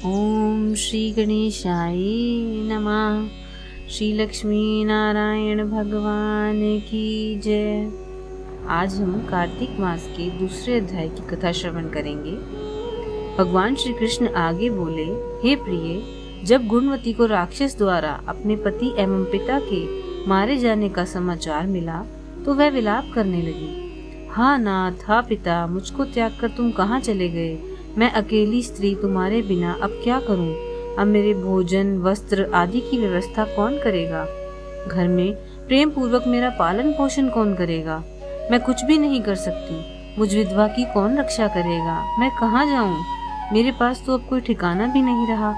ओम श्री गणेशाय नमः। श्री लक्ष्मी नारायण भगवान की जय। आज हम कार्तिक मास के दूसरे अध्याय की कथा श्रवण करेंगे। भगवान श्री कृष्ण आगे बोले, हे प्रिय, जब गुणवती को राक्षस द्वारा अपने पति एवं पिता के मारे जाने का समाचार मिला तो वह विलाप करने लगी। हाँ नाथ, हाँ पिता, मुझको त्याग कर तुम कहाँ चले गए? मैं अकेली स्त्री तुम्हारे बिना अब क्या करूं? अब मेरे भोजन, वस्त्र आदि की व्यवस्था कौन करेगा? घर में प्रेम पूर्वक मेरा पालन पोषण कौन करेगा? मैं कुछ भी नहीं कर सकती। मुझ विधवा की कौन रक्षा करेगा? मैं कहाँ जाऊं? मेरे पास तो अब कोई ठिकाना भी नहीं रहा।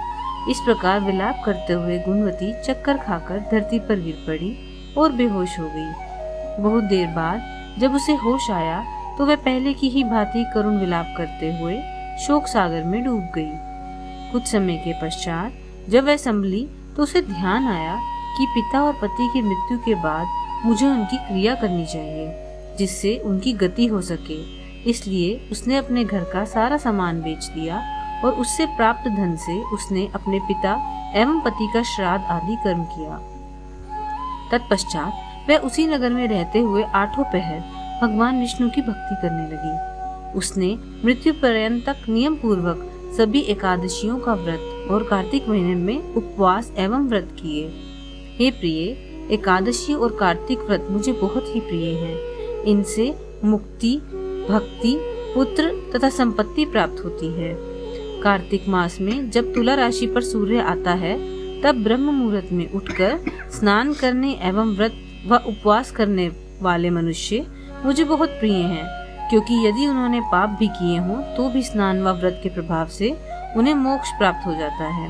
इस प्रकार विलाप करते हुए गुणवती चक्कर खाकर धरती पर गिर पड़ी और बेहोश हो गई। बहुत देर बाद जब उसे होश आया तो वह पहले की ही भांति करुण विलाप करते हुए शोक सागर में डूब गई। कुछ समय के पश्चात जब वह संभली तो उसे ध्यान आया कि पिता और पति की मृत्यु के बाद मुझे उनकी क्रिया करनी चाहिए जिससे उनकी गति हो सके। इसलिए उसने अपने घर का सारा सामान बेच दिया और उससे प्राप्त धन से उसने अपने पिता एवं पति का श्राद्ध आदि कर्म किया। तत्पश्चात वह उसी नगर में रहते हुए 8 पहर भगवान विष्णु की भक्ति करने लगी। उसने मृत्यु पर्यंत तक नियम पूर्वक सभी एकादशियों का व्रत और कार्तिक महीने में उपवास एवं व्रत किए। हे प्रिय, एकादशी और कार्तिक व्रत मुझे बहुत ही प्रिय हैं। इनसे मुक्ति, भक्ति, पुत्र तथा संपत्ति प्राप्त होती है। कार्तिक मास में जब तुला राशि पर सूर्य आता है तब ब्रह्म मुहूर्त में उठकर स्नान करने एवं व्रत व उपवास करने वाले मनुष्य मुझे बहुत प्रिय हैं, क्योंकि यदि उन्होंने पाप भी किए हों तो भी स्नान व व्रत के प्रभाव से उन्हें मोक्ष प्राप्त हो जाता है।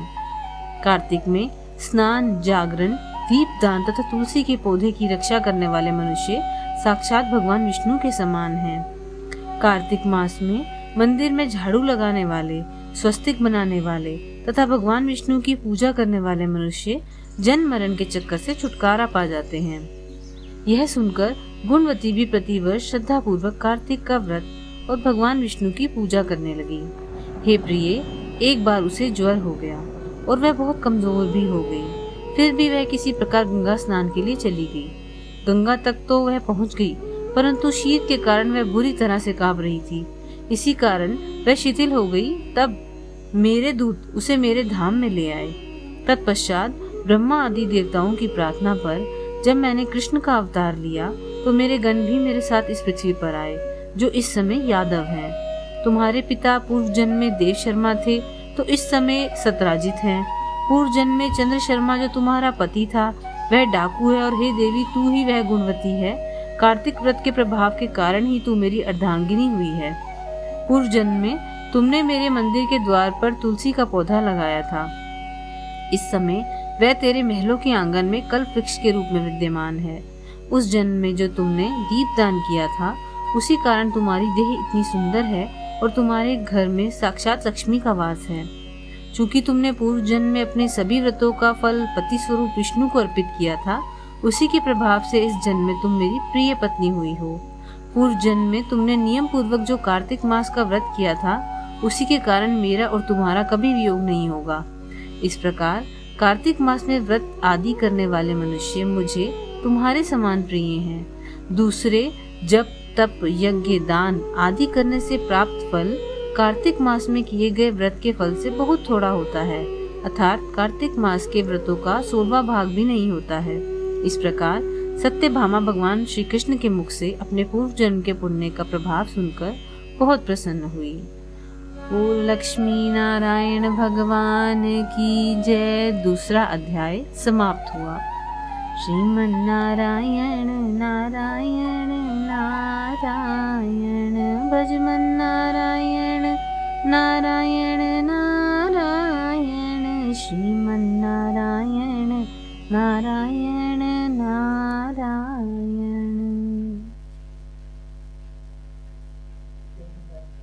कार्तिक में स्नान, जागरण, दीपदान तथा तुलसी के पौधे की रक्षा करने वाले मनुष्य साक्षात भगवान विष्णु के समान हैं। कार्तिक मास में मंदिर में झाड़ू लगाने वाले, स्वस्तिक बनाने वाले तथा भगवान विष्णु की पूजा करने वाले मनुष्य जन्म मरण के चक्कर से छुटकारा पा जाते हैं। यह सुनकर गुणवती भी प्रतिवर्ष श्रद्धा पूर्वक कार्तिक का व्रत और भगवान विष्णु की पूजा करने लगी। हे प्रिय, एक बार उसे ज्वर हो गया और वह बहुत कमजोर भी हो गई। फिर भी वह किसी प्रकार गंगा स्नान के लिए चली गई। गंगा तक तो वह पहुंच गई, परंतु शीत के कारण वह बुरी तरह से कांप रही थी। इसी कारण वह शिथिल हो गई। तब मेरे दूत उसे मेरे धाम में ले आए। तत्पश्चात ब्रह्मा आदि देवताओं की प्रार्थना पर जब मैंने कृष्ण का अवतार लिया तो मेरे गण भी मेरे साथ इस पृथ्वी पर आए, जो इस समय यादव हैं। तुम्हारे पिता पूर्व जन्म में देव शर्मा थे तो इस समय सतराजित हैं। पूर्व जन्म में चंद्र शर्मा जो तुम्हारा पति था वह डाकू है, और हे देवी, तू ही वह गुणवती है। कार्तिक व्रत के प्रभाव के कारण ही तू मेरी अर्धांगिनी हुई है। पूर्व जन्म में तुमने मेरे मंदिर के द्वार पर तुलसी का पौधा लगाया था। इस समय वह तेरे महलों के आंगन में कल्प वृक्ष के रूप में विद्यमान है। उस जन्म में जो तुमने दीपदान किया था उसी कारण तुम्हारी देह इतनी सुंदर है और तुम्हारे घर में साक्षात लक्ष्मी का वास है। चूंकि तुमने पूर्व जन्म में अपने सभी व्रतों का फल पति स्वरूप विष्णु को अर्पित किया था, उसी के प्रभाव से इस जन्म में तुम मेरी प्रिय पत्नी हुई हो। पूर्व जन्म में तुमने नियम पूर्वक जो कार्तिक मास का व्रत किया था उसी के कारण मेरा और तुम्हारा कभी वियोग नहीं होगा। इस प्रकार कार्तिक मास में व्रत आदि करने वाले मनुष्य मुझे तुम्हारे समान प्रिय हैं। दूसरे जप, तप, यज्ञ, दान आदि करने से प्राप्त फल कार्तिक मास में किए गए व्रत के फल से बहुत थोड़ा होता है, अर्थात कार्तिक मास के व्रतों का 16वां भाग भी नहीं होता है। इस प्रकार सत्यभामा भगवान श्री कृष्ण के मुख से अपने पूर्व जन्म के पुण्य का प्रभाव सुनकर बहुत प्रसन्न हुई। बोल लक्ष्मी नारायण भगवान की जय। दूसरा अध्याय समाप्त हुआ। श्रीमन नारायण नारायण नारायण, भजमन नारायण नारायण नारायण, श्रीमन नारायण नारायण